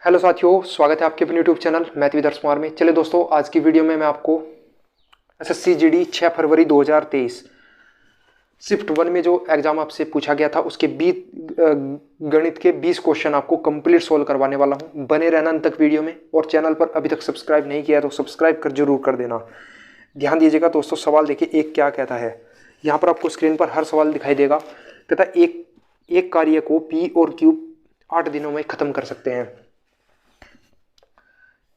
Hello साथियों, स्वागत है आपके अपने YouTube channel math with Kumar में। चलिए दोस्तों, आज की वीडियो में मैं आपको एसएससी जीडी 6 फरवरी 2023 शिफ्ट 1 में जो एग्जाम आपसे पूछा गया था उसके गणित के 20 क्वेश्चन आपको कंप्लीट सोल्व करवाने वाला हूं। बने रहना अंत तक वीडियो में, और चैनल पर अभी तक सब्सक्राइब नहीं किया तो सब्सक्राइब कर जरूर कर देना। ध्यान दीजिएगा दोस्तों, सवाल देखिए एक क्या कहता है। यहाँ पर आपको स्क्रीन पर हर सवाल दिखाई देगा। कहता है एक कार्य को पी और क्यू 8 दिनों में खत्म कर सकते हैं।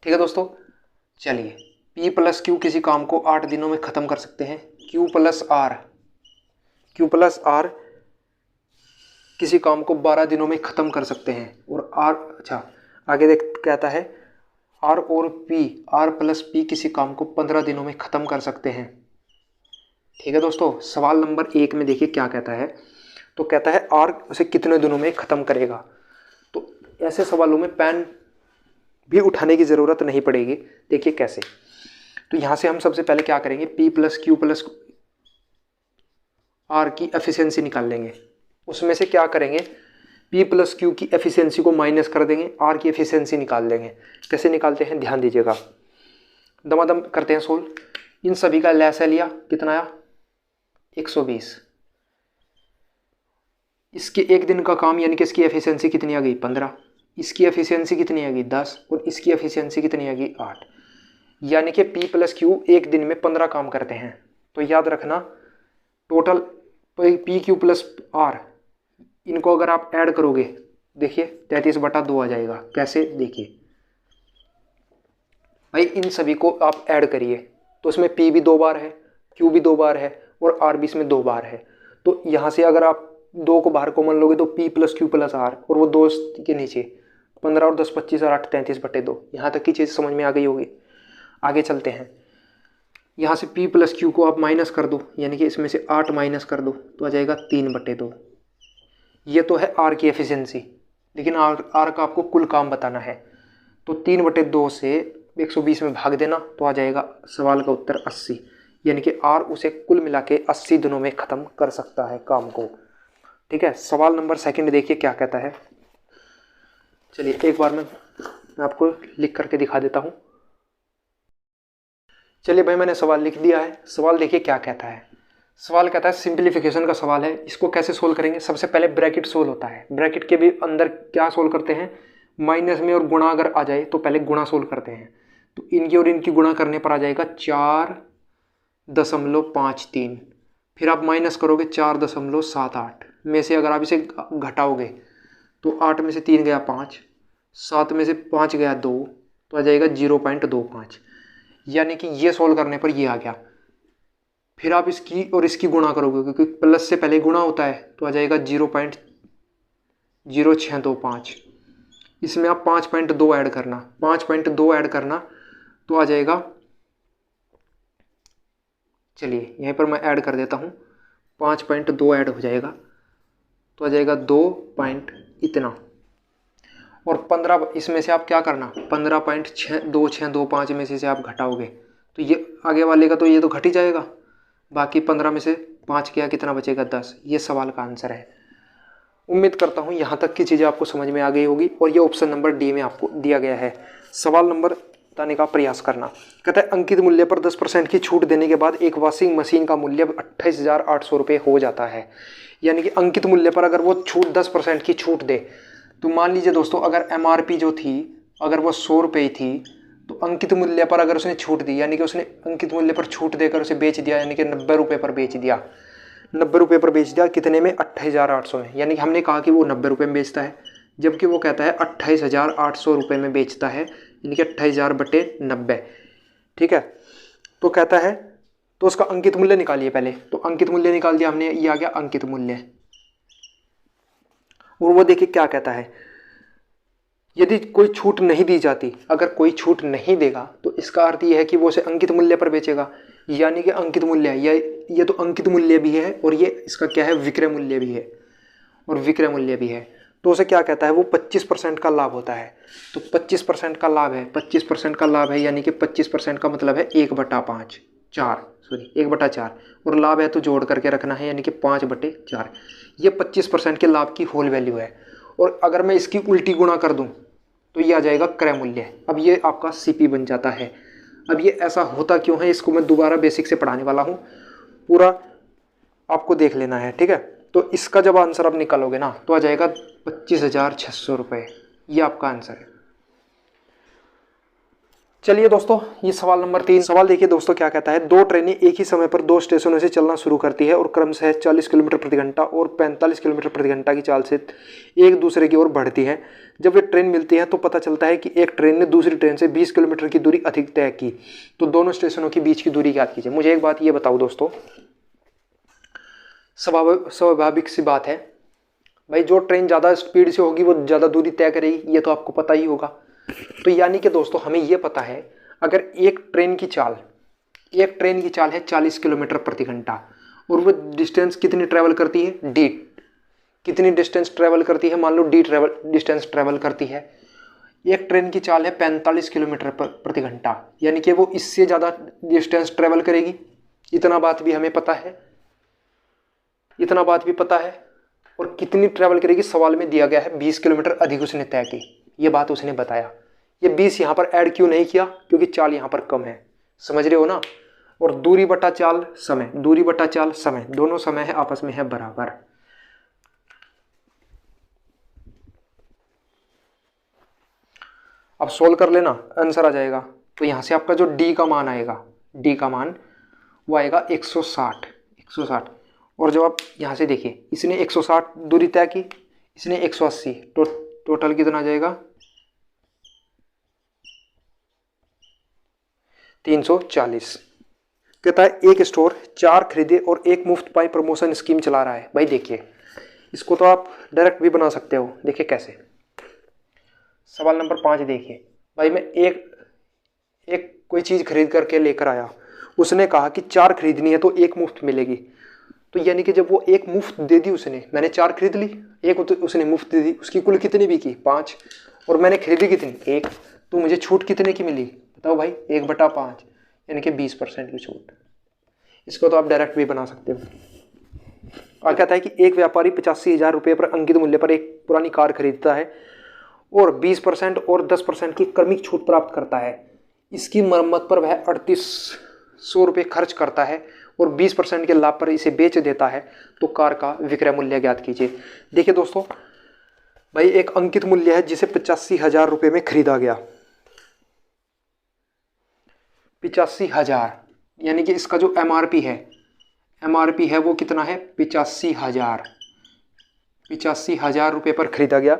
ठीक है दोस्तों, चलिए P प्लस क्यू किसी काम को 8 दिनों में खत्म कर सकते हैं। Q प्लस आर किसी काम को 12 दिनों में खत्म कर सकते हैं। और आगे देख कहता है R और P, R प्लस P किसी काम को 15 दिनों में खत्म कर सकते हैं। ठीक है दोस्तों, सवाल नंबर 1 में देखिए क्या कहता है। तो कहता है R उसे कितने दिनों में खत्म करेगा। तो ऐसे सवालों में पेन भी उठाने की ज़रूरत नहीं पड़ेगी। देखिए कैसे। तो यहाँ से हम सबसे पहले क्या करेंगे, P plus Q plus R की एफिशिएंसी निकाल लेंगे। उसमें से क्या करेंगे, P प्लस क्यू की एफिशिएंसी को माइनस कर देंगे, R की एफिशिएंसी निकाल लेंगे। कैसे निकालते हैं ध्यान दीजिएगा। दमादम करते हैं सोल्व। इन सभी का लैसा लिया, कितना आया 120। इसके एक दिन का काम यानी कि इसकी एफिशिएंसी कितनी आ गई 15। इसकी एफिशिएंसी कितनी आ गई 10, और इसकी एफिशिएंसी कितनी आ गई 8। यानी कि P प्लस क्यू एक दिन में 15 काम करते हैं। तो याद रखना total P Q plus R, इनको अगर आप ऐड करोगे देखिए 33/2 आ जाएगा। कैसे देखिए भाई, इन सभी को आप ऐड करिए तो इसमें P भी 2 बार है, Q भी 2 बार है, और R भी इसमें 2 बार है। तो यहाँ से अगर आप 2 को बाहर कॉमन लोगे तो P plus Q plus R, और वो 2 के नीचे 15 और 10 25 और 8 33/2। यहाँ तक की चीज़ समझ में आ गई होगी। आगे चलते हैं। यहाँ से P प्लस क्यू को आप माइनस कर दो, यानी कि इसमें से 8 माइनस कर दो तो आ जाएगा 3/2। ये तो है R की एफिशिएंसी, लेकिन R का आपको कुल काम बताना है। तो 3/2 से 120 में भाग देना तो आ जाएगा सवाल का उत्तर 80। यानी कि R उसे कुल मिला के 80 दिनों में ख़त्म कर सकता है काम को। ठीक है, सवाल नंबर 2 देखिए क्या कहता है। चलिए एक बार मैं आपको लिख करके दिखा देता हूँ। चलिए भाई, मैंने सवाल लिख दिया है। सवाल देखिए क्या कहता है। सवाल कहता है सिंप्लीफिकेशन का सवाल है। इसको कैसे सोल्व करेंगे, सबसे पहले ब्रैकेट सोल्व होता है। ब्रैकेट के भी अंदर क्या सोल्व करते हैं, माइनस में और गुणा अगर आ जाए तो पहले गुणा सोल्व करते हैं। तो इनकी और इनकी गुणा करने पर आ जाएगा 4.53। फिर आप माइनस करोगे 4.78 में से। अगर आप इसे घटाओगे तो 8 में से 3 गया 5, 7 में से 5 गया 2, तो आ जाएगा 0.25। यानी कि ये सोल्व करने पर ये आ गया। फिर आप इसकी और इसकी गुणा करोगे, क्योंकि प्लस से पहले गुणा होता है, तो आ जाएगा 0.0625। इसमें आप 5.2 ऐड करना, 5.2 ऐड करना तो आ जाएगा, चलिए यहीं पर मैं ऐड कर देता हूँ। 5.2 ऐड हो जाएगा तो आ जाएगा 2 पॉइंट इतना। और 15 इसमें से आप क्या करना, 15.2625 में से आप घटाओगे तो ये आगे वाले का तो ये तो घट ही जाएगा। बाकी 15 में से 5 किया कितना बचेगा 10। ये सवाल का आंसर है। उम्मीद करता हूँ यहाँ तक की चीज़ें आपको समझ में आ गई होगी, और ये ऑप्शन नंबर डी में आपको दिया गया है। सवाल नंबर बताने का प्रयास करना। कहता है अंकित मूल्य पर 10% की छूट देने के बाद एक वॉशिंग मशीन का मूल्य 28,800 रुपये हो जाता है। यानी कि अंकित मूल्य पर अगर वो छूट 10% की छूट दे, तो मान लीजिए दोस्तों अगर MRP जो थी अगर वो 100 रुपये थी, तो अंकित मूल्य पर अगर उसने छूट दी, यानी कि उसने अंकित मूल्य पर छूट देकर उसे बेच दिया, यानी कि 90 रुपये पर बेच दिया। 90 रुपये पर बेच दिया कितने में, 28,800 में। यानी कि हमने कहा कि वो 90 रुपये में बेचता है, जबकि वो कहता है 28,800 रुपये में बेचता है, यानी कि 28,000/90। ठीक है, तो कहता है तो उसका अंकित मूल्य निकालिए पहले। तो अंकित मूल्य निकाल दिया हमने, ये आ गया अंकित मूल्य। और वो देखिए क्या कहता है, यदि कोई छूट नहीं दी जाती, अगर कोई छूट नहीं देगा तो इसका अर्थ यह है कि वो उसे अंकित मूल्य पर बेचेगा। यानी कि अंकित मूल्य ये तो अंकित मूल्य भी है, और ये इसका क्या है, विक्रय मूल्य भी है, और विक्रय मूल्य भी है। तो उसे क्या कहता है, वो 25% का लाभ होता है। तो 25% का लाभ है, 25% का लाभ है, यानी कि 25% का मतलब है 1/5, 1/4, और लाभ है तो जोड़ करके रखना है, यानी कि 5/4। ये 25% के लाभ की होल वैल्यू है। और अगर मैं इसकी उल्टी गुणा कर दूं तो ये आ जाएगा क्रय मूल्य। अब ये आपका सीपी बन जाता है। अब ये ऐसा होता क्यों है इसको मैं दोबारा बेसिक से पढ़ाने वाला हूँ, पूरा आपको देख लेना है, ठीक है। तो इसका जब आंसर आप निकालोगे ना तो आ जाएगा 25,600 रुपये, ये आपका आंसर है। चलिए दोस्तों, ये सवाल नंबर 3। सवाल देखिए दोस्तों क्या कहता है, दो ट्रेनें एक ही समय पर दो स्टेशनों से चलना शुरू करती है और क्रमशः 40 किलोमीटर प्रति घंटा और 45 किलोमीटर प्रति घंटा की चाल से एक दूसरे की ओर बढ़ती है। जब वे ट्रेन मिलती है तो पता चलता है कि एक ट्रेन ने दूसरी ट्रेन से 20 किलोमीटर की दूरी अधिक तय की, तो दोनों स्टेशनों के बीच की दूरी ज्ञात कीजिए। मुझे एक बात ये बताओ दोस्तों, स्वाभाविक सी बात है भाई, जो ट्रेन ज़्यादा स्पीड से होगी वो ज़्यादा दूरी तय करेगी, ये तो आपको पता ही होगा। तो यानी कि दोस्तों हमें ये पता है, अगर एक ट्रेन की चाल है 40 किलोमीटर प्रति घंटा और वो डिस्टेंस कितनी ट्रैवल करती है, डी कितनी डिस्टेंस ट्रैवल करती है, मान लो डी डिस्टेंस ट्रैवल करती है। एक ट्रेन की चाल है 45 किलोमीटर प्रति घंटा, यानी कि वो इससे ज़्यादा डिस्टेंस ट्रैवल करेगी। इतना बात भी हमें पता है, इतना बात भी पता है। और कितनी ट्रैवल करेगी सवाल में दिया गया है, 20 किलोमीटर अधिक उसने तय की, ये बात उसने बताया। ये 20 यहाँ पर ऐड क्यों नहीं किया, क्योंकि चाल यहाँ पर कम है, समझ रहे हो ना। और दूरी बटा चाल समय, दूरी बटा चाल समय, दोनों समय है आपस में है बराबर। अब सोल्व कर लेना, आंसर आ जाएगा। तो यहाँ से आपका जो डी का मान आएगा, डी का मान वो आएगा 160। और जब आप यहाँ से देखिए, इसने 160 दूरी तय की, इसने 180, टोटल कितना आ जाएगा 340। कहता है एक स्टोर 4 खरीदे और 1 मुफ्त पाई प्रमोशन स्कीम चला रहा है। भाई देखिए, इसको तो आप डायरेक्ट भी बना सकते हो, देखिए कैसे। सवाल नंबर 5 देखिए, भाई मैं एक कोई चीज़ खरीद करके लेकर आया, उसने कहा कि 4 खरीदनी है तो 1 मुफ्त मिलेगी। तो यानी कि जब वो 1 मुफ्त दे दी उसने, मैंने 4 खरीद ली, 1 उसने मुफ्त दे दी, उसकी कुल कितनी भी की 5, और मैंने खरीदी कितनी 1, तो मुझे छूट कितने की मिली बताओ भाई, 1/5, यानी कि 20% की छूट। इसको तो आप डायरेक्ट भी बना सकते हो। और कहता है कि एक व्यापारी 85,000 रुपये पर अंकित मूल्य पर एक पुरानी कार खरीदता है और 20% और 10% की क्रमिक छूट प्राप्त करता है। इसकी मरम्मत पर वह 3,800 रुपये खर्च करता है और 20% के लाभ पर इसे बेच देता है, तो कार का विक्रय मूल्य ज्ञात कीजिए। देखिए दोस्तों, भाई एक अंकित मूल्य है जिसे 85,000 रुपये में खरीदा गया, 85,000, यानी कि इसका जो एमआरपी है वो कितना है 85,000 रुपये पर खरीदा गया।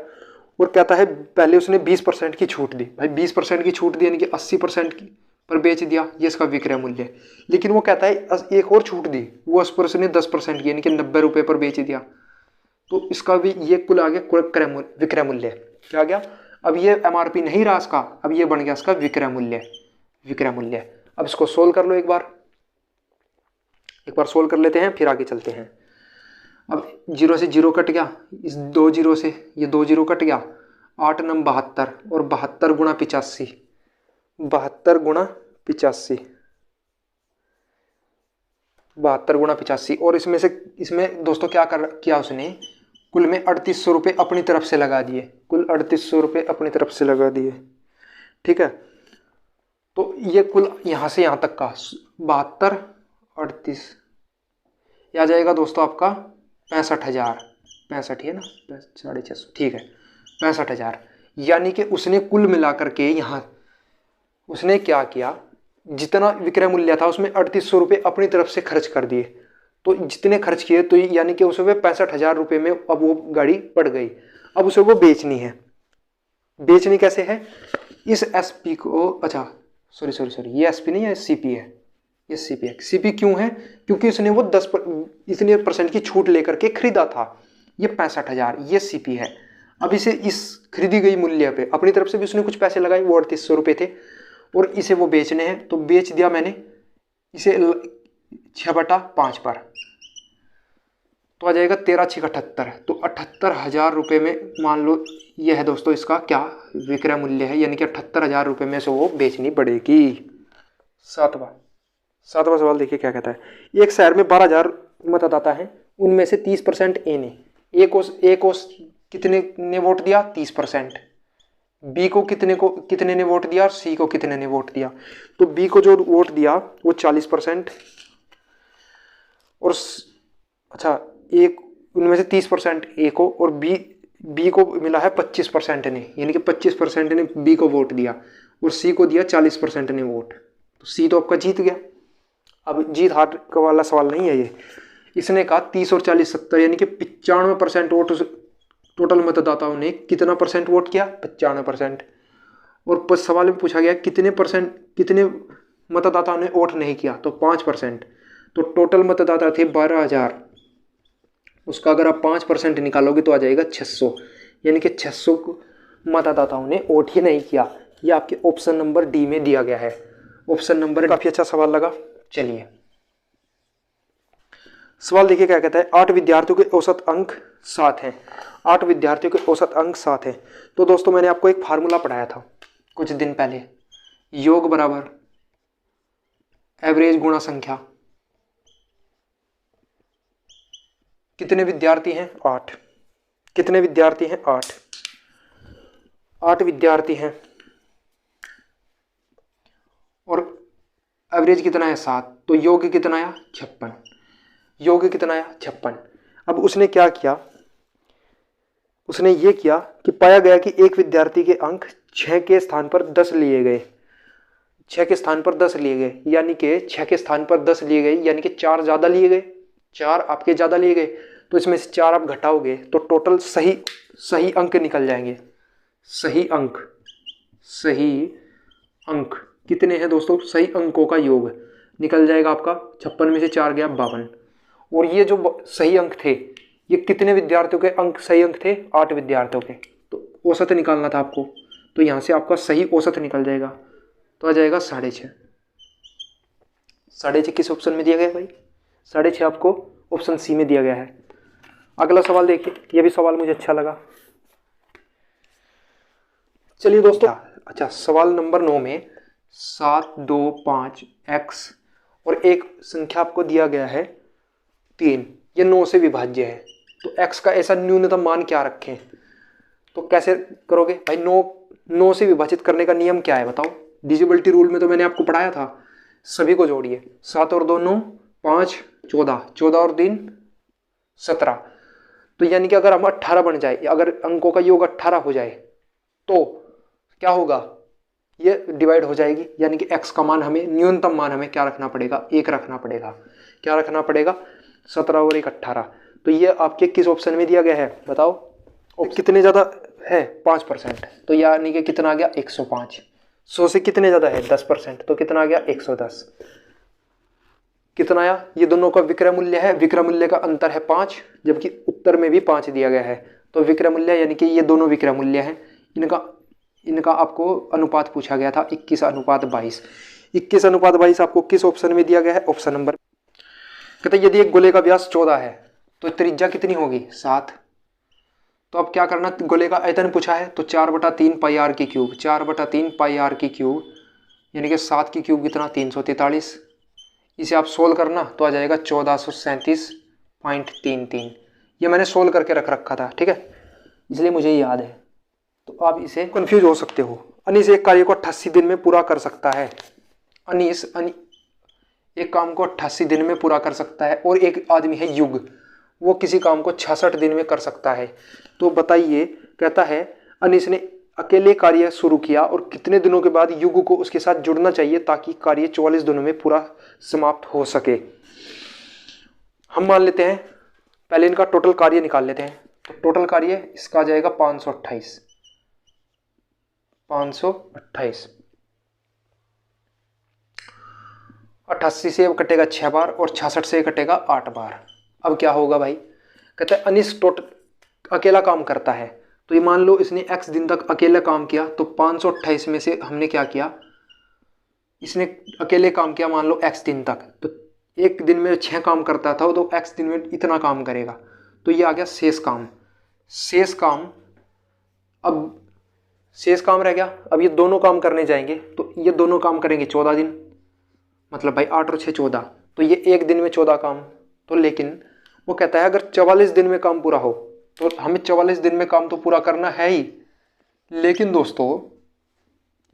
और कहता है पहले उसने 20% की छूट दी, भाई 20% की छूट दी यानी कि 80% की पर बेच दिया, ये इसका विक्रय मूल्य। लेकिन वो कहता है एक और छूट दी, वो उस पर उसने 10% की यानी कि 90 रुपये पर बेच दिया, तो इसका भी ये कुल आ गया विक्रय मूल्य। क्या आ गया, अब ये एमआरपी नहीं रहा इसका, अब ये बन गया इसका विक्रय मूल्य। अब इसको सोल्व कर लो, एक बार सोल्व कर लेते हैं, फिर आगे चलते हैं। अब 0 से 0 कट गया, इस 2 0 से ये 2 0 कट गया, 8 9 72 और 72 गुणा 85, 72 गुणा 85, 72 गुणा 85। और इसमें दोस्तों क्या किया उसने, कुल में 3,800 रुपये अपनी तरफ से लगा दिए, कुल 3,800 रुपये अपनी तरफ से लगा दिए, ठीक है। तो ये कुल यहाँ से यहाँ तक का 72 38 आ जाएगा दोस्तों आपका 65,000, 65 है ना, 650, ठीक है 65,000। यानी कि उसने कुल मिलाकर के यहाँ उसने क्या किया, जितना विक्रय मूल्य था उसमें 3,800 रुपये अपनी तरफ से खर्च कर दिए, तो जितने खर्च किए तो यानी कि उसमें 65,000 रुपये में अब वो गाड़ी पड़ गई। अब उसे वो बेचनी है, बेचनी कैसे है, इस एसपी को, अच्छा सॉरी ये एसपी नहीं है, सीपी है, ये सीपी है। सीपी क्यों है, क्योंकि उसने वो 10% की छूट लेकर के खरीदा था, ये 65,000, ये सीपी है। अब इसे इस खरीदी गई मूल्य पे अपनी तरफ से भी उसने कुछ पैसे लगाए, वो 3,800 रुपये थे, और इसे वो बेचने हैं, तो बेच दिया मैंने इसे 6/5 पर, तो आ जाएगा 13,678, तो 78,000 रुपये में मान लो ये है दोस्तों इसका क्या विक्रय मूल्य है, यानी कि 78,000 रुपये में से वो बेचनी पड़ेगी। सातवां सवाल देखिए क्या कहता है, एक शहर में 12,000 मतदाता हैं, उनमें से 30% ए ने, एक ओस कितने ने वोट दिया 30%, बी को कितने ने वोट दिया और सी को कितने ने वोट दिया। तो बी को जो वोट दिया वो 40% और अच्छा एक उनमें से 30% ए को, और बी को मिला है 25% ने, यानी कि 25% ने बी को वोट दिया और सी को दिया 40% ने वोट। तो सी तो आपका जीत गया। अब जीत हार का वाला सवाल नहीं है ये। इसने कहा 30 और 40 70, यानी कि 95% वोट, टोटल मतदाताओं ने कितना परसेंट वोट किया, 95%। और सवाल में पूछा गया कितने मतदाताओं ने वोट नहीं किया, तो 5%। तो टोटल मतदाता थे 12,000, उसका अगर आप 5% निकालोगे तो आ जाएगा 600, यानी कि 600 मतदाताओं ने वोट ही नहीं किया। ये आपके ऑप्शन नंबर डी में दिया गया है। ऑप्शन नंबर काफी अच्छा सवाल लगा। चलिए सवाल देखिए क्या कहता है। 8 विद्यार्थियों के औसत अंक 7 हैं। 8 विद्यार्थियों के औसत अंक 7 हैं। तो दोस्तों मैंने आपको एक फार्मूला पढ़ाया था कुछ दिन पहले, योग बराबर एवरेज गुणा संख्या। कितने विद्यार्थी हैं, 8। कितने विद्यार्थी हैं, 8। 8 विद्यार्थी हैं और एवरेज कितना है, 7। तो योग कितना आया, 56। योग कितना आया, 56। अब उसने क्या किया, उसने ये किया कि पाया गया कि एक विद्यार्थी के अंक 6 के स्थान पर 10 लिए गए। 6 के स्थान पर 10 लिए गए, यानी कि 6 के स्थान पर 10 लिए गए, यानी कि 4 ज़्यादा लिए गए। 4 आपके ज़्यादा लिए गए, तो इसमें से 4 आप घटाओगे तो टोटल सही अंक निकल जाएंगे। सही अंक कितने हैं दोस्तों, सही अंकों का योग निकल जाएगा आपका। 56 में से 4 गया 52। और ये जो सही अंक थे, ये कितने विद्यार्थियों के अंक सही अंक थे, 8 विद्यार्थियों के। तो औसत निकालना था आपको, तो यहाँ से आपका सही औसत निकल जाएगा, तो आ जाएगा 6.5। 6.5 किस ऑप्शन में दिया गया भाई, 6.5 आपको ऑप्शन सी में दिया गया है। अगला सवाल देखिए, यह भी सवाल मुझे अच्छा लगा। चलिए दोस्तों, अच्छा सवाल नंबर 9 में 7, 2, 5 x और एक संख्या आपको दिया गया है 3, ये 9 से विभाज्य है। तो x का ऐसा न्यूनतम मान क्या रखें, तो कैसे करोगे भाई। 9 से विभाजित करने का नियम क्या है बताओ। डिविजिबिलिटी रूल में तो मैंने आपको पढ़ाया था। सभी को जोड़िए, 7 और 2 9, 5 14, 14 और 3 17। तो यानी कि अगर हम 18 बन जाए, अगर अंकों का योग 18 हो जाए तो क्या होगा, ये डिवाइड हो जाएगी। यानी कि x का मान हमें, न्यूनतम मान हमें क्या रखना पड़ेगा, 1 रखना पड़ेगा। क्या रखना पड़ेगा, 17 और 1 18। तो ये आपके किस ऑप्शन में दिया गया है बताओ। कितने ज़्यादा है, 5%। तो यानी कि कितना आ गया, 105। 100 से कितने ज़्यादा है, 10%। तो कितना आ गया, 110। कितना आया, ये दोनों का विक्रय मूल्य है। विक्रय मूल्य का अंतर है 5, जबकि उत्तर में भी 5 दिया गया है। तो विक्रय मूल्य यानी कि ये दोनों विक्रय मूल्य हैं। इनका आपको अनुपात पूछा गया था 21:22। 21:22 आपको किस ऑप्शन में दिया गया है, ऑप्शन नंबर। कहते यदि एक गोले का व्यास 14 है तो त्रिज्या कितनी होगी, 7। तो अब क्या करना, गोले का आयतन पूछा है, तो 4/3 पाई आर की क्यूब। 4/3 पाई आर की क्यूब यानी कि 7 की क्यूब कितना, 343। इसे आप सोल्व करना तो आ जाएगा 1437.33। ये मैंने सोल्व करके रख रखा था, ठीक है, इसलिए मुझे याद है। तो आप इसे कंफ्यूज हो सकते हो। अनीस एक कार्य को 88 दिन में पूरा कर सकता है। अनीस एक काम को 88 दिन में पूरा कर सकता है। और एक आदमी है युग, वो किसी काम को 66 दिन में कर सकता है। तो बताइए, कहता है अनीस ने अकेले कार्य शुरू किया और कितने दिनों के बाद युग को उसके साथ जुड़ना चाहिए ताकि कार्य 44 दिनों में पूरा समाप्त हो सके। हम मान लेते हैं, पहले इनका टोटल कार्य निकाल लेते हैं। तो टोटल कार्य इसका आ जाएगा 528। 88 से कटेगा 6 बार और 66 से कटेगा 8 बार। अब क्या होगा भाई, कहते हैं अनीस टोटल अकेला काम करता है। तो ये मान लो इसने x दिन तक अकेला काम किया, तो 528 में से हमने क्या किया, इसने अकेले काम किया मान लो x दिन तक। तो एक दिन में 6 काम करता था, तो x दिन में इतना काम करेगा। तो ये आ गया शेष काम। अब शेष काम रह गया। अब ये दोनों काम करने जाएंगे, तो ये दोनों काम करेंगे 14 दिन, मतलब भाई 8 और 6 14। तो ये एक दिन में 14 काम। तो लेकिन वो कहता है अगर 44 दिन में काम पूरा हो, तो हमें 44 दिन में काम तो पूरा करना है ही। लेकिन दोस्तों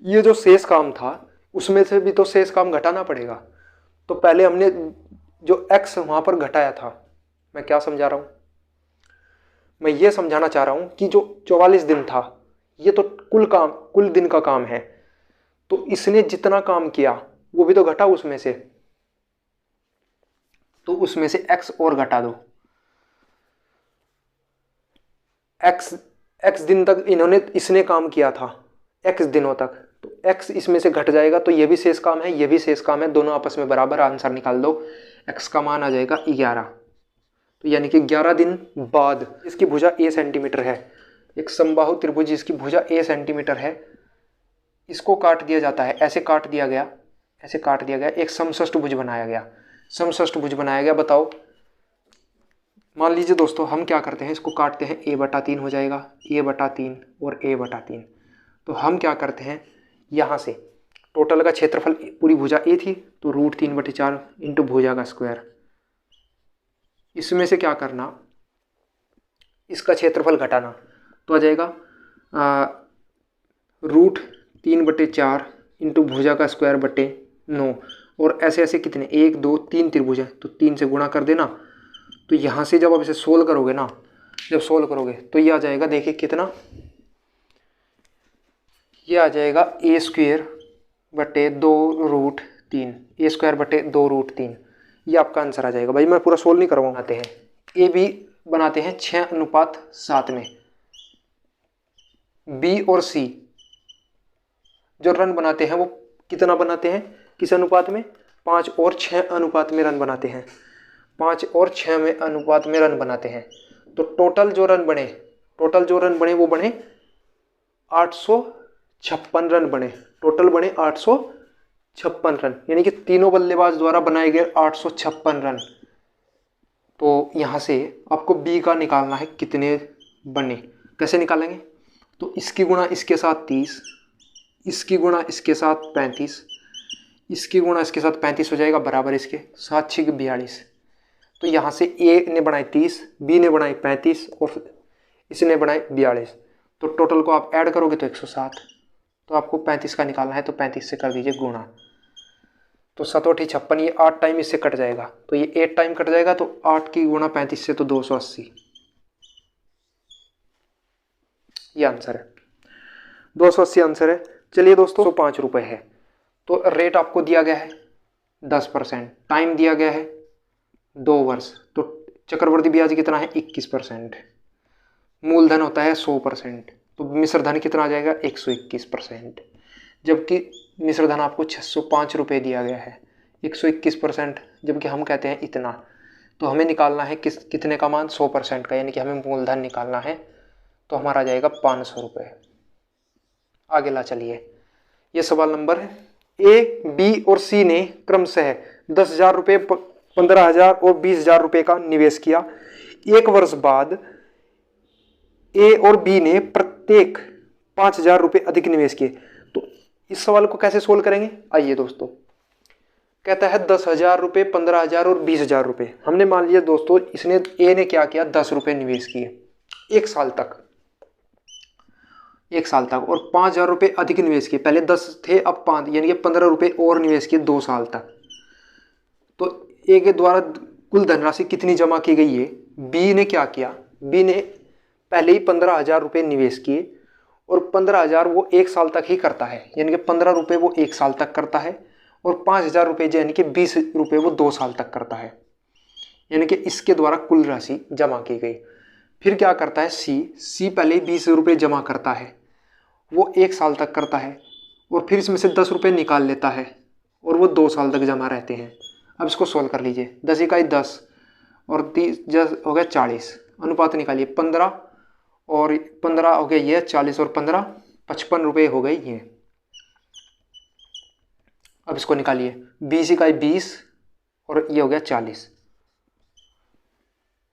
ये जो शेष काम था उसमें से भी तो शेष काम घटाना पड़ेगा। तो पहले हमने जो x वहां पर घटाया था, मैं क्या समझा रहा हूं, मैं ये समझाना चाह रहा हूं कि जो 44 दिन था ये तो कुल दिन का काम है, तो इसने जितना काम किया वो भी तो घटा उसमें से, तो उसमें से x और घटा दो। x दिन तक इसने काम किया था, x दिनों तक, तो x इसमें से घट जाएगा, तो ये भी शेष काम है, ये भी शेष काम है, दोनों आपस में बराबर, आंसर निकाल दो। x का मान आ जाएगा 11, तो यानी कि 11 दिन बाद इसकी भुजा a सेंटीमीटर है, एक समबाहु त्रिभुज जिसकी भुजा a सेंटीमीटर है, इसको काट दिया जाता है, ऐसे काट दिया गया, ऐसे काट दिया गया, एक समषष्टभुज बनाया गया, समषष्टभुज बनाया गया। बताओ, मान लीजिए दोस्तों हम क्या करते हैं, इसको काटते हैं, a/3 हो जाएगा, a/3 और a/3। तो हम क्या करते हैं, यहाँ से टोटल का क्षेत्रफल, पूरी भुजा a थी तो √3/4 इंटू भुजा का स्क्वायर, इसमें से क्या करना, इसका क्षेत्रफल घटाना, तो आ जाएगा √3/4 इंटू भुजा का स्क्वायर बटे 9, और ऐसे ऐसे कितने, 1 2 3 त्रिभुज है तो 3 से गुणा कर देना। तो यहाँ से जब आप इसे सोल्व करोगे ना, जब सोल्व करोगे तो ये आ जाएगा, देखिए कितना, ये आ जाएगा a² बटे 2√3, a² बटे 2√3, ये आपका आंसर आ जाएगा। भाई मैं पूरा सोल्व नहीं करवाते हैं, ए बी बनाते हैं 6:7 में, बी और सी जो रन बनाते हैं वो कितना बनाते हैं, किस अनुपात में, 5 और 6 अनुपात में रन बनाते हैं, 5 और 6 में अनुपात में रन बनाते हैं। तो टोटल जो रन बने वो बने 856 रन बने, टोटल बने 856 रन, यानी कि तीनों बल्लेबाज द्वारा बनाए गए 856 रन। तो यहाँ से आपको बी का निकालना है, कितने बने, कैसे निकालेंगे, तो इसकी गुणा इसके साथ 30, इसकी गुणा इसके साथ 35, इसकी गुणा इसके साथ 35 हो जाएगा, बराबर इसके 7 6 42। तो यहाँ से ए ने बनाए 30, बी ने बनाए 35 और इसने बनाए 42, तो टोटल को आप ऐड करोगे तो 107, तो आपको 35 का निकालना है, तो 35 से कर दीजिए गुणा, तो 7 8 56, ये 8 टाइम इससे कट जाएगा, तो ये 8 टाइम कट जाएगा, तो 8 की गुणा 35 से तो 280, ये आंसर है, 280 आंसर है। चलिए दोस्तों, 5 रुपये है, तो रेट आपको दिया गया है 10%, टाइम दिया गया है 2 वर्ष, तो चक्रवृद्धि ब्याज कितना है 21%, मूलधन होता है 100%, तो मिश्र धन कितना आ जाएगा 121%, जबकि मिश्र धन आपको 605 रुपये दिया गया है, 121%, जबकि हम कहते हैं इतना, तो हमें निकालना है कितने का मान, 100% का, यानी कि हमें मूलधन निकालना है, तो हमारा आ जाएगा 500 रुपये। आगे ला चलिए, ये सवाल नंबर है, ए बी और सी ने क्रमशः 10,000 रुपये, 15,000 और 20,000 रुपये का निवेश किया। एक वर्ष बाद ए और बी ने प्रत्येक 5,000 रुपये अधिक निवेश किए। तो इस सवाल को कैसे सोल्व करेंगे, आइए दोस्तों, कहता है 10,000 रुपये, 15,000 और 20,000 रुपये। हमने मान लिया दोस्तों, इसने ए ने क्या किया, 10 रुपये निवेश किए एक साल तक, और 5,000 रुपये अधिक निवेश किए, पहले 10 थे अब 5, यानी कि 15 रुपये और निवेश किए 2 साल तक। तो ए के द्वारा कुल धनराशि कितनी जमा की गई है, बी ने क्या किया, बी ने पहले ही 15,000 रुपये निवेश किए, और 15,000 वो 1 साल तक ही करता है, यानी कि 15 रुपये वो 1 साल तक करता है, और 5,000 रुपये यानी कि 20 रुपये वो 2 साल तक करता है, यानी कि इसके द्वारा कुल राशि जमा की गई। फिर क्या करता है सी पहले ही 20 रुपये जमा करता है, वो 1 साल तक करता है, और फिर इसमें से 10 रुपये निकाल लेता है, और वो 2 साल तक जमा रहते हैं। अब इसको सोल्व कर लीजिए, 10 इकाई 10 और 30 हो गया 40, अनुपात निकालिए 15 और 15 हो गया ये 40 और 15 55 रुपये हो गए ये। अब इसको निकालिए, 20 इकाई 20 और ये हो गया 40,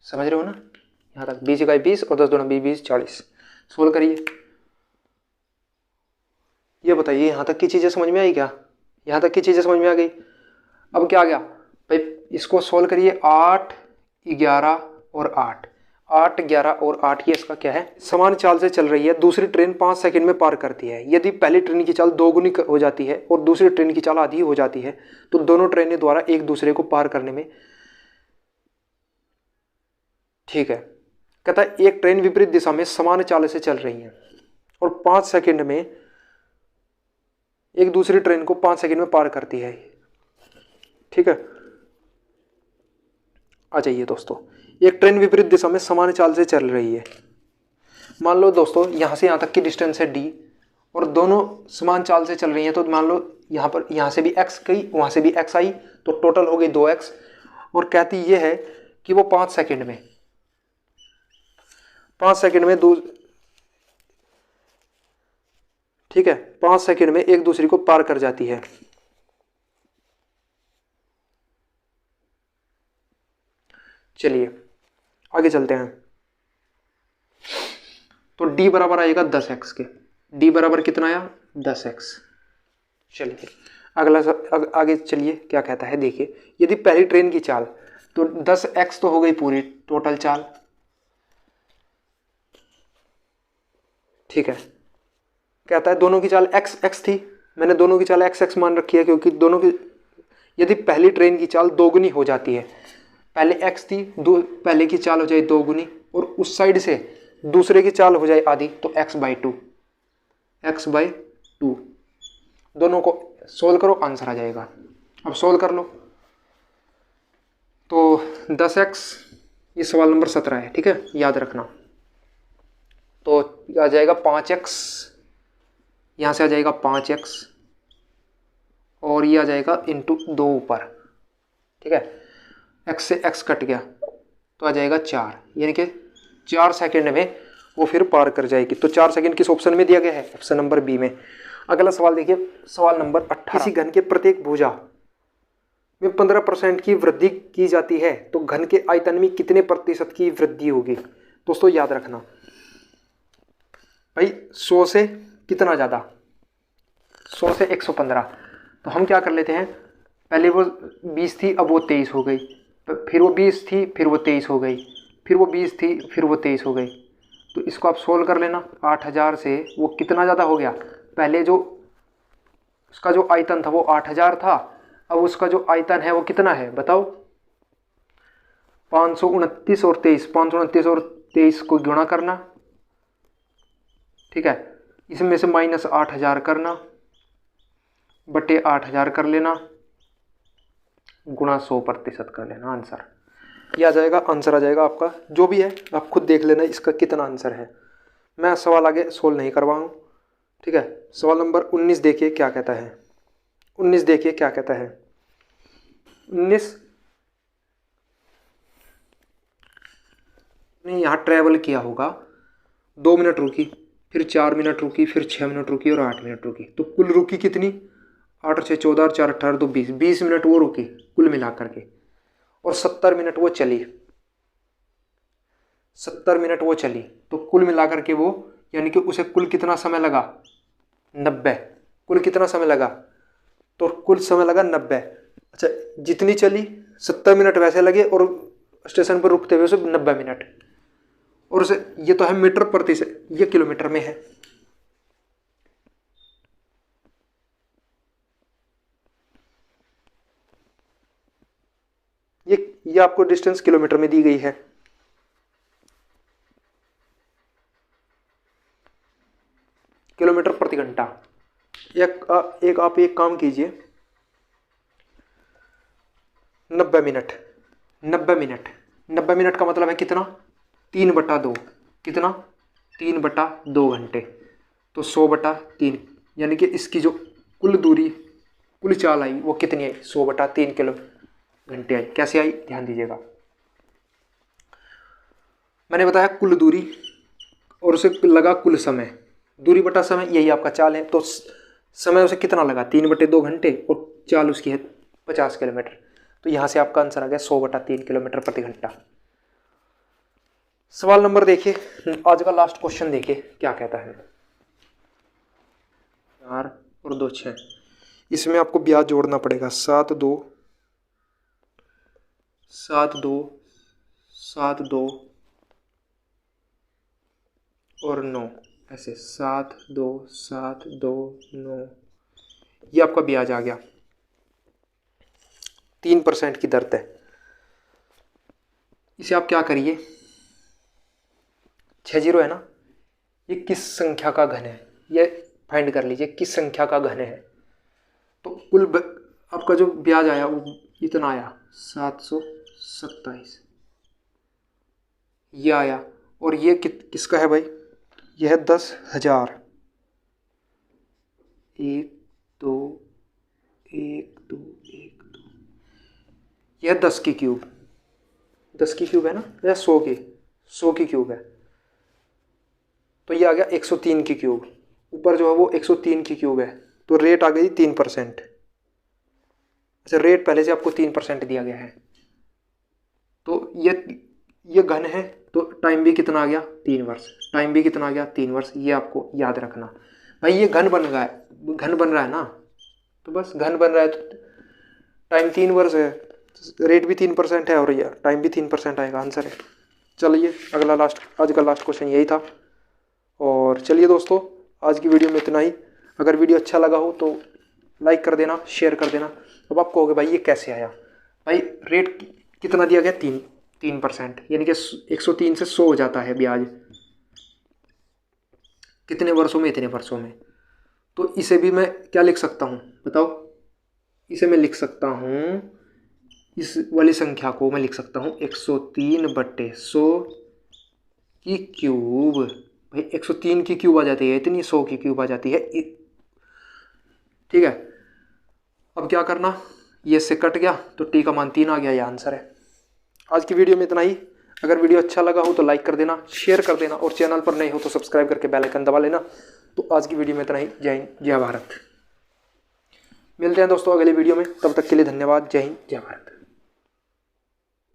समझ रहे हो ना, यहाँ तक 20 इकाई 20 और 10 दूना 20 40। सोल्व करिए, ये बताइए यहाँ तक की चीज़ें समझ में आई क्या, यहाँ तक की चीज़ें समझ में आ गई। अब क्या आ गया भाई, इसको सोल्व करिए, 8 11 और 8, 8, 11 और 8 ये इसका क्या है, समान चाल से चल रही है। दूसरी ट्रेन 5 सेकंड में पार करती है। यदि पहली ट्रेन की चाल दोगुनी हो जाती है और दूसरी ट्रेन की चाल आधी हो जाती है तो दोनों ट्रेनें द्वारा एक दूसरे को पार करने में, ठीक है, कहता है एक ट्रेन विपरीत दिशा में समान चाल से चल रही है और 5 सेकंड में एक दूसरी ट्रेन को 5 सेकंड में पार करती है, ठीक है। आ जाइए दोस्तों, एक ट्रेन विपरीत दिशा में समान चाल से चल रही है। मान लो दोस्तों यहाँ से यहाँ तक की डिस्टेंस है d और दोनों समान चाल से चल रही हैं, तो मान लो यहाँ से भी x गई, वहाँ से भी x आई, तो टोटल हो गई 2x। और कहती ये है कि वो 5 सेकंड में ठीक है, 5 सेकंड में एक दूसरे को पार कर जाती है। चलिए आगे चलते हैं। तो d बराबर आएगा 10x के। d बराबर कितना आया, 10x। चलिए अगला आगे चलिए क्या कहता है, देखिए यदि पहली ट्रेन की चाल, तो 10x तो हो गई पूरी टोटल चाल, ठीक है। कहता है दोनों की चाल x थी, मैंने दोनों की चाल x मान रखी है क्योंकि दोनों की, यदि पहली ट्रेन की चाल दोगुनी हो जाती है, पहले x थी, पहले की चाल हो जाए दोगुनी और उस साइड से दूसरे की चाल हो जाए आधी, तो x/2 दोनों को सोल्व करो, आंसर आ जाएगा। अब सोल्व कर लो। तो 10x, ये सवाल नंबर 17 है, ठीक है, याद रखना। तो आ जाएगा 5x, यहाँ से आ जाएगा 5x और ये आ जाएगा इंटू 2 ऊपर, ठीक है। x से x कट गया तो आ जाएगा 4, यानी कि 4 सेकंड में वो फिर पार कर जाएगी। तो 4 सेकंड किस ऑप्शन में दिया गया है, ऑप्शन नंबर बी में। अगला सवाल देखिए, सवाल नंबर 18। किसी घन के प्रत्येक भुजा में 15% की वृद्धि की जाती है तो घन के आयतन में कितने प्रतिशत की वृद्धि होगी। दोस्तों याद रखना भाई, 100 से कितना ज़्यादा, 100 से 115। तो हम क्या कर लेते हैं, पहले वो 20 थी, अब वो 23 हो गई, फिर वो 20 थी, फिर वो 23 हो गई, फिर वो 20 थी, फिर वो 23 हो गई। तो इसको आप सोल्व कर लेना। 8000 से वो कितना ज़्यादा हो गया, पहले जो उसका जो आयतन था वो 8000 था, अब उसका जो आयतन है वो कितना है बताओ, 529 और 23, 529 और 23 को गुणा करना, ठीक है। इसमें से माइनस 8000 करना, बटे 8000 कर लेना, गुणा 100% कर लेना, आंसर ये आ जाएगा। आंसर आ जाएगा आपका, जो भी है आप खुद देख लेना इसका कितना आंसर है। मैं सवाल आगे सोल्व नहीं करवाऊँ, ठीक है। सवाल नंबर 19 देखिए क्या कहता है। 19 देखिए क्या कहता है। 19 ने यहाँ ट्रैवल किया होगा, 2 मिनट रुकी, फिर 4 मिनट रुकी, फिर 6 मिनट रुकी और 8 मिनट रुकी। तो कुल रुकी कितनी, 8 और 6 14 और 4 18, तो 20 मिनट वो रुकी कुल मिला करके, और 70 मिनट वो चली, 70 मिनट वो चली। तो कुल मिला करके वो, यानी कि उसे कुल कितना समय लगा, 90। कुल कितना समय लगा, तो कुल समय लगा 90। अच्छा, जितनी चली 70 मिनट वैसे लगे और स्टेशन पर रुकते हुए उसे 90 मिनट, और उसे, ये तो है मीटर प्रति से, ये किलोमीटर में है। ये आपको डिस्टेंस किलोमीटर में दी गई है। किलोमीटर प्रति घंटा। एक आप एक काम कीजिए, 90 मिनट, 90 मिनट, 90 मिनट का मतलब है कितना, 3/2, कितना, 3/2 घंटे, तो 100/3, यानी कि इसकी जो कुल दूरी, कुल चाल आई वो कितनी आई, 100/3 किलो घंटे आई। कैसे आई, ध्यान दीजिएगा। मैंने बताया कुल दूरी और उसे लगा कुल समय, दूरी बटा समय, यही आपका चाल है। तो समय उसे कितना लगा, 3/2 घंटे, और चाल उसकी है 50 किलोमीटर। तो यहाँ से आपका आंसर आ गया 100/3 किलोमीटर प्रति घंटा। सवाल नंबर देखिए, आज का लास्ट क्वेश्चन देखिए क्या कहता है। 4 और 2 6, इसमें आपको ब्याज जोड़ना पड़ेगा। 7 2 7 2 7 2 और 9, ऐसे 7 2 7 2 9, ये आपका ब्याज आ गया 3% की दर है। इसे आप क्या करिए, 6 जीरो है ना, ये किस संख्या का घन है, ये फाइंड कर लीजिए किस संख्या का घन है। तो कुल आपका जो ब्याज आया वो इतना आया 727, ये आया। और ये किसका है भाई, यह है 10,000, 1 2 1 2 1 2, यह 10 की क्यूब, 10 की क्यूब है ना, या 100 की क्यूब है, तो ये आ गया 103 की क्यूब। ऊपर जो है वो 103 की क्यूब है, तो रेट आ गई 3%। अच्छा, रेट पहले से आपको 3% दिया गया है, तो ये घन है, तो टाइम भी कितना आ गया 3 वर्ष, टाइम भी कितना आ गया 3 वर्ष, ये आपको याद रखना भाई। ये घन बन रहा है ना, तो बस घन बन रहा है तो टाइम 3 वर्ष है, रेट भी 3% है और ये टाइम भी 3% आएगा, आंसर है। चलिए अगला आज का लास्ट क्वेश्चन यही था। और चलिए दोस्तों, आज की वीडियो में इतना ही। अगर वीडियो अच्छा लगा हो तो लाइक कर देना, शेयर कर देना। अब आप कहोगे भाई ये कैसे आया, भाई रेट कितना दिया गया 3%, यानी कि 103 से 100 हो जाता है ब्याज, कितने वर्षों में, इतने वर्षों में। तो इसे भी मैं क्या लिख सकता हूँ बताओ, इसे मैं लिख सकता हूँ, इस वाली संख्या को मैं लिख सकता हूँ 103/100 की क्यूब। भाई 103 की क्यूब आ जाती है, इतनी 100 की क्यूब आ जाती है, ठीक है। अब क्या करना, ये इससे कट गया तो टी का मान 3 आ गया, ये आंसर है। आज की वीडियो में इतना ही। अगर वीडियो अच्छा लगा हो तो लाइक कर देना, शेयर कर देना, और चैनल पर नए हो तो सब्सक्राइब करके बेल आइकन दबा लेना। तो आज की वीडियो में इतना ही। जय हिंद, जय भारत। मिलते हैं दोस्तों अगले वीडियो में, तब तक के लिए धन्यवाद। जय हिंद, जय भारत।